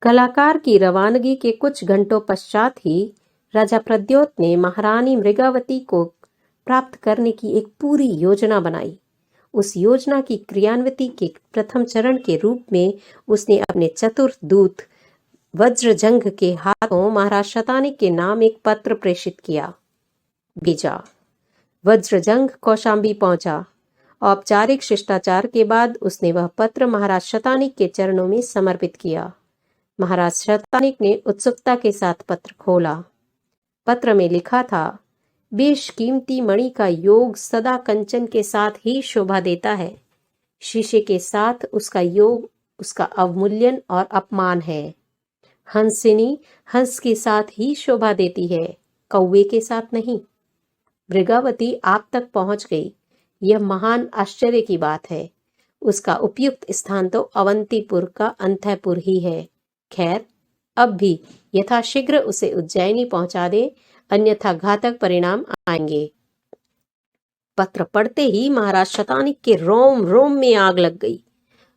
कलाकार की रवानगी के कुछ घंटों पश्चात ही राजा प्रद्योत ने महारानी मृगावती को प्राप्त करने की एक पूरी योजना बनाई। उस योजना की क्रियान्विति के प्रथम चरण के रूप में उसने अपने चतुर दूत वज्रजंग के हाथों महाराज शतानिक के नाम एक पत्र प्रेषित किया। भेजा। वज्रजंग कौशाम्बी पहुंचा। औपचारिक शिष्टाचार के बाद उसने वह पत्र महाराज शतानिक के चरणों में समर्पित किया। महाराज शतानिक ने उत्सुकता के साथ पत्र खोला। पत्र में लिखा था, बेशकीमती मणि का योग सदा कंचन के साथ ही शोभा देता है। शीशे के साथ उसका योग उसका अवमूल्यन और अपमान है। हंसिनी हंस के साथ ही शोभा देती है, कौवे के साथ नहीं। मृगावती आप तक पहुंच गई, यह महान आश्चर्य की बात है। उसका उपयुक्त स्थान तो अवंतीपुर का अंतःपुर ही है। खैर, अब भी यथाशीघ्र उसे उज्जैनी पहुंचा दे, अन्यथा घातक परिणाम आएंगे। पत्र पढ़ते ही महाराज शतानिक के रोम रोम में आग लग गई।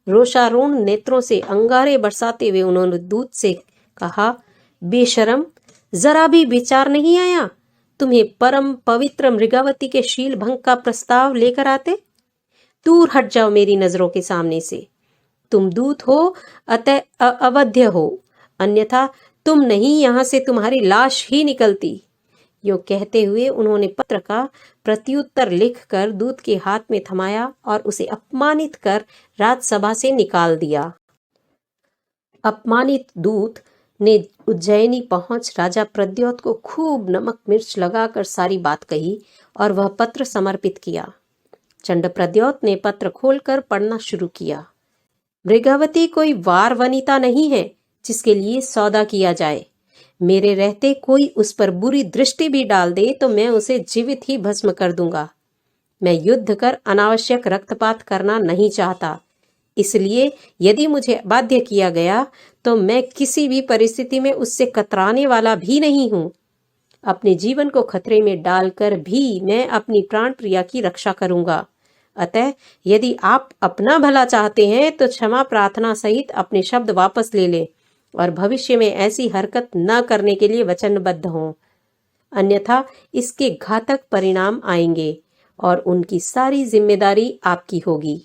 रोषारूढ़ नेत्रों से अंगारे बरसाते हुए उन्होंने दूत से कहा, बेशरम, जरा भी विचार नहीं आया तुम्हें परम पवित्र मृगावती के शील भंग का प्रस्ताव लेकर आते? दूर हट जाओ मेरी नजरों के सामने से। तुम दूत हो, अतः अवध्य हो, अन्यथा तुम नहीं, यहां से तुम्हारी लाश ही निकलती। यो कहते हुए उन्होंने पत्र का प्रत्युत्तर लिखकर दूत के हाथ में थमाया और उसे अपमानित कर राजसभा से निकाल दिया। अपमानित दूत ने उज्जैनी पहुंच राजा प्रद्योत को खूब नमक मिर्च लगाकर सारी बात कही और वह पत्र समर्पित किया। चंड प्रद्योत ने पत्र खोलकर पढ़ना शुरू किया। मृगावती कोई वार वनिता नहीं है जिसके लिए सौदा किया जाए। मेरे रहते कोई उस पर बुरी दृष्टि भी डाल दे तो मैं उसे जीवित ही भस्म कर दूंगा। मैं युद्ध कर अनावश्यक रक्तपात करना नहीं चाहता, इसलिए यदि मुझे बाध्य किया गया तो मैं किसी भी परिस्थिति में उससे कतराने वाला भी नहीं हूं। अपने जीवन को खतरे में डालकर भी मैं अपनी प्राण प्रिया की रक्षा करूंगा। अतः यदि आप अपना भला चाहते हैं तो क्षमा प्रार्थना सहित अपने शब्द वापस ले लें और भविष्य में ऐसी हरकत न करने के लिए वचनबद्ध हों, अन्यथा इसके घातक परिणाम आएंगे और उनकी सारी जिम्मेदारी आपकी होगी।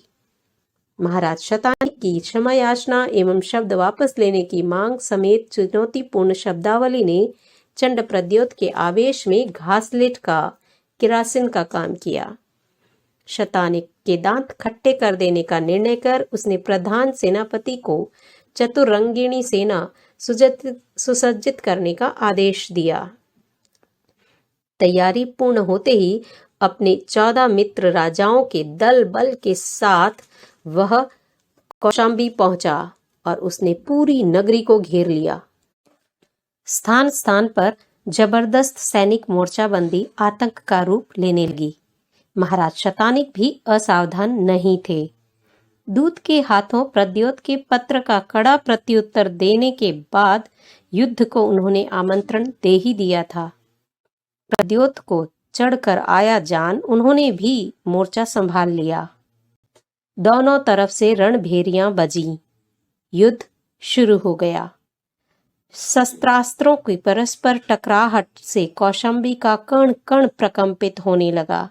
महाराज शतानिक की क्षमा याचना एवं शब्द वापस लेने की मांग समेत चुनौतीपूर्ण शब्दावली ने चंड प्रद्योत के आवेश में घासलेट का किरासिन का काम किया। शतानिक के दांत खट्टे कर देने का निर्णय कर उसने प्रधान सेनापति को चतुरंगिणी सेना सुसज्जित करने का आदेश दिया। तैयारी पूर्ण होते ही अपने 14 मित्र राजाओं के दल बल के साथ वह कौशाम्बी पहुंचा और उसने पूरी नगरी को घेर लिया। स्थान स्थान पर जबरदस्त सैनिक मोर्चाबंदी आतंक का रूप लेने लगी। महाराज शतानिक भी असावधान नहीं थे। दूत के हाथों प्रद्योत के पत्र का कड़ा प्रत्युत्तर देने के बाद युद्ध को उन्होंने आमंत्रण दे ही दिया था। प्रद्योत को चढ़कर आया जान उन्होंने भी मोर्चा संभाल लिया। दोनों तरफ से रणभेरियां बजीं। युद्ध शुरू हो गया। शस्त्रास्त्रों की परस्पर टकराहट से कौशाम्बी का कण कण प्रकंपित होने लगा।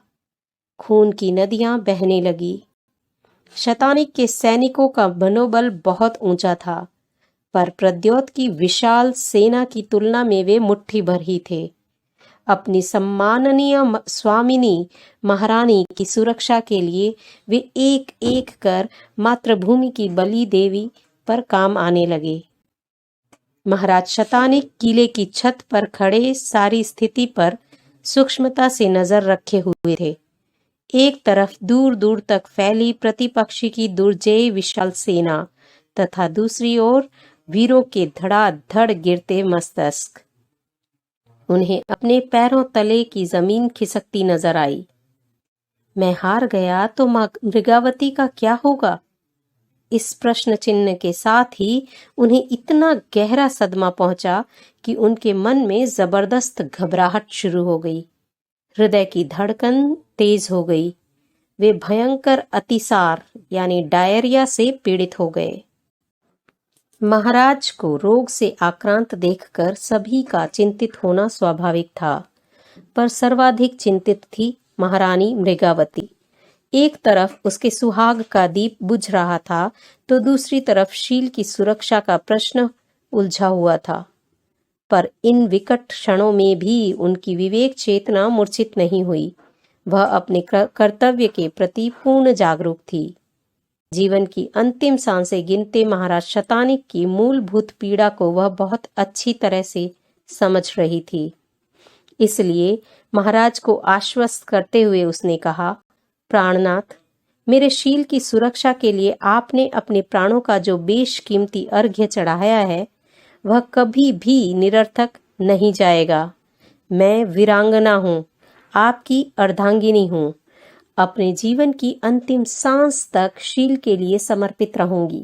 खून की नदियां बहने लगी। शतानिक के सैनिकों का मनोबल बहुत ऊंचा था, पर प्रद्योत की विशाल सेना की तुलना में वे मुट्ठी भर ही थे। अपनी सम्माननीय स्वामिनी महारानी की सुरक्षा के लिए वे एक एक कर मातृभूमि की बलि देवी पर काम आने लगे। महाराज शतानिक किले की छत पर खड़े सारी स्थिति पर सूक्ष्मता से नजर रखे हुए थे। एक तरफ दूर दूर तक फैली प्रतिपक्षी की दुर्जय विशाल सेना तथा दूसरी ओर वीरों के धड़ाधड़ गिरते मस्तक। उन्हें अपने पैरों तले की जमीन खिसकती नजर आई। मैं हार गया तो मृगावती का क्या होगा? इस प्रश्न चिन्ह के साथ ही उन्हें इतना गहरा सदमा पहुंचा कि उनके मन में जबरदस्त घबराहट शुरू हो गई। हृदय की धड़कन तेज हो गई। वे भयंकर अतिसार यानी डायरिया से पीड़ित हो गए। महाराज को रोग से आक्रांत देखकर सभी का चिंतित होना स्वाभाविक था, पर सर्वाधिक चिंतित थी महारानी मृगावती। एक तरफ उसके सुहाग का दीप बुझ रहा था, तो दूसरी तरफ शील की सुरक्षा का प्रश्न उलझा हुआ था। पर इन विकट क्षणों में भी उनकी विवेक चेतना मूर्छित नहीं हुई। वह अपने कर्तव्य के प्रति पूर्ण जागरूक थी। जीवन की अंतिम सांसें गिनते महाराज शतानिक की मूलभूत पीड़ा को वह बहुत अच्छी तरह से समझ रही थी। इसलिए महाराज को आश्वस्त करते हुए उसने कहा, प्राणनाथ, मेरे शील की सुरक्षा के लिए आपने अपने प्राणों का जो बेशकीमती अर्घ्य चढ़ाया है, वह कभी भी निरर्थक नहीं जाएगा। मैं वीरांगना हूँ, आपकी अर्धांगिनी हूँ। अपने जीवन की अंतिम सांस तक शील के लिए समर्पित रहूंगी।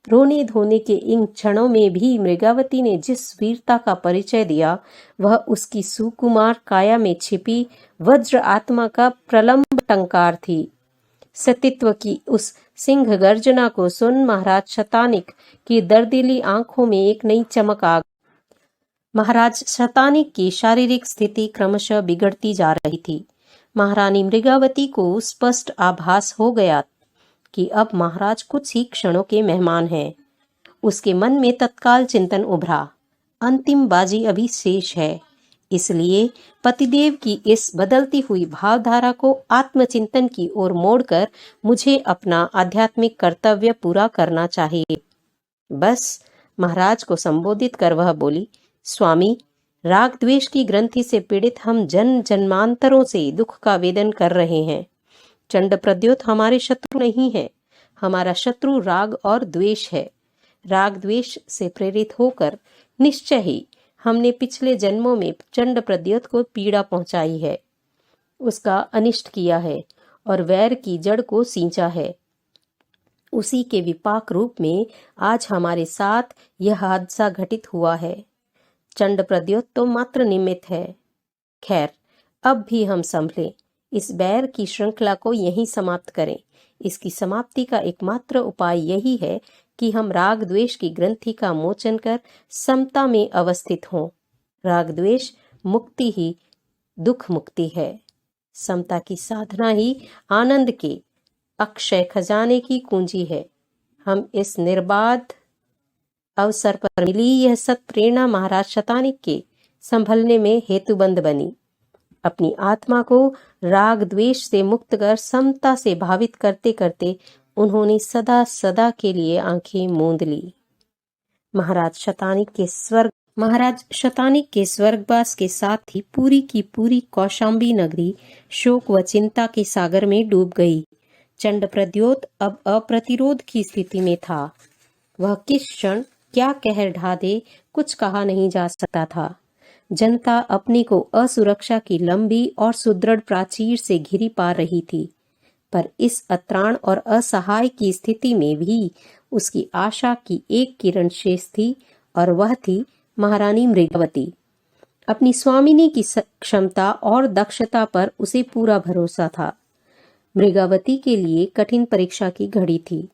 रोने धोने के इन क्षणों में भी मृगावती ने जिस वीरता का परिचय दिया, वह उसकी सुकुमार काया में छिपी वज्र आत्मा का प्रलंब टंकार थी। सतीत्व की उस सिंह गर्जना को सुन महाराज शतानिक की दर्दीली आंखों में एक नई चमक आ गई। महाराज शतानिक की शारीरिक स्थिति क्रमशः बिगड़ती जा रही थी। महारानी मृगावती को स्पष्ट आभास हो गया कि अब महाराज कुछ ही क्षणों के मेहमान हैं। उसके मन में तत्काल चिंतन उभरा, अंतिम बाजी अभी शेष है, इसलिए पतिदेव की इस बदलती हुई भावधारा को आत्मचिंतन की ओर मोड़कर मुझे अपना आध्यात्मिक कर्तव्य पूरा करना चाहिए। बस महाराज को संबोधित कर वह बोली, स्वामी, राग द्वेष की ग्रंथि से पीड़ित हम जन्मांतरों से दुख का वेदन कर रहे हैं। चंड प्रद्योत हमारे शत्रु नहीं है, हमारा शत्रु राग और द्वेष है। राग द्वेष से प्रेरित होकर निश्चय ही हमने पिछले जन्मों में चंड प्रद्योत को पीड़ा पहुंचाई है, उसका अनिष्ट किया है और वैर की जड़ को सींचा है। उसी के विपाक रूप में आज हमारे साथ यह हादसा घटित हुआ है। चंड प्रद्योत तो मात्र निमित्त है। खैर, अब भी हम संभलें, इस बैर की श्रृंखला को यहीं समाप्त करें। इसकी समाप्ति का एकमात्र उपाय यही है कि हम राग द्वेष की ग्रंथि का मोचन कर समता में अवस्थित हों। राग द्वेष मुक्ति ही दुख मुक्ति है। समता की साधना ही आनंद के अक्षय खजाने की कुंजी है। हम इस निर्बाध अवसर पर मिली यह सत प्रेरणा महाराज शतानिक के संभलने में हेतुबंद बनी। अपनी आत्मा को राग द्वेष से मुक्त कर समता से भावित करते करते उन्होंने सदा सदा के लिए आंखें मूंद ली। महाराज शतानिक के स्वर्गवास के साथ ही पूरी की पूरी कौशाम्बी नगरी शोक व चिंता के सागर में डूब गई। चंड प्रद्योत अब अप्रतिरोध की स्थिति में था। वह किस क्षण क्या कहर ढा दे, कुछ कहा नहीं जा सकता था। जनता अपने को असुरक्षा की लंबी और सुदृढ़ प्राचीर से घिरी पा रही थी, पर इस अत्राण और असहाय की स्थिति में भी उसकी आशा की एक किरण शेष थी, और वह थी महारानी मृगावती। अपनी स्वामिनी की क्षमता और दक्षता पर उसे पूरा भरोसा था। मृगावती के लिए कठिन परीक्षा की घड़ी थी।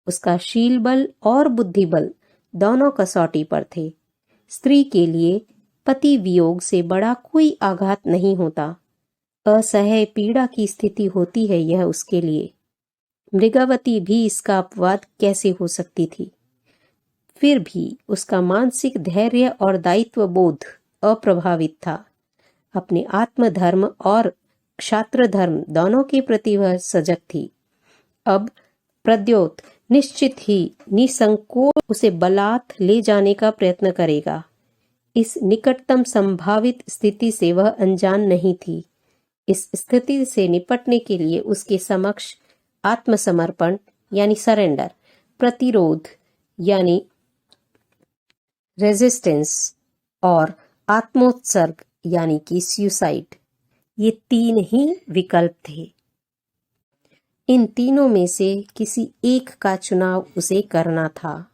उसका शील बल और बुद्धि बल दोनों कसौटी पर थे। स्त्री के लिए पति वियोग से बड़ा कोई आघात नहीं होता। असह्य पीड़ा की स्थिति होती है यह उसके लिए। मृगावती भी इसका अपवाद कैसे हो सकती थी? फिर भी उसका मानसिक धैर्य और दायित्व बोध अप्रभावित था। अपने आत्मधर्म और क्षात्र धर्म दोनों के प्रति वह सजग थी। अब प्रद्योत निश्चित ही निसंकोच उसे बलात् ले जाने का प्रयत्न करेगा। इस निकटतम संभावित स्थिति से वह अनजान नहीं थी। इस स्थिति से निपटने के लिए उसके समक्ष आत्मसमर्पण यानी सरेंडर, प्रतिरोध यानी रेजिस्टेंस और आत्मोत्सर्ग यानी कि सुसाइड, ये तीन ही विकल्प थे। इन तीनों में से किसी एक का चुनाव उसे करना था।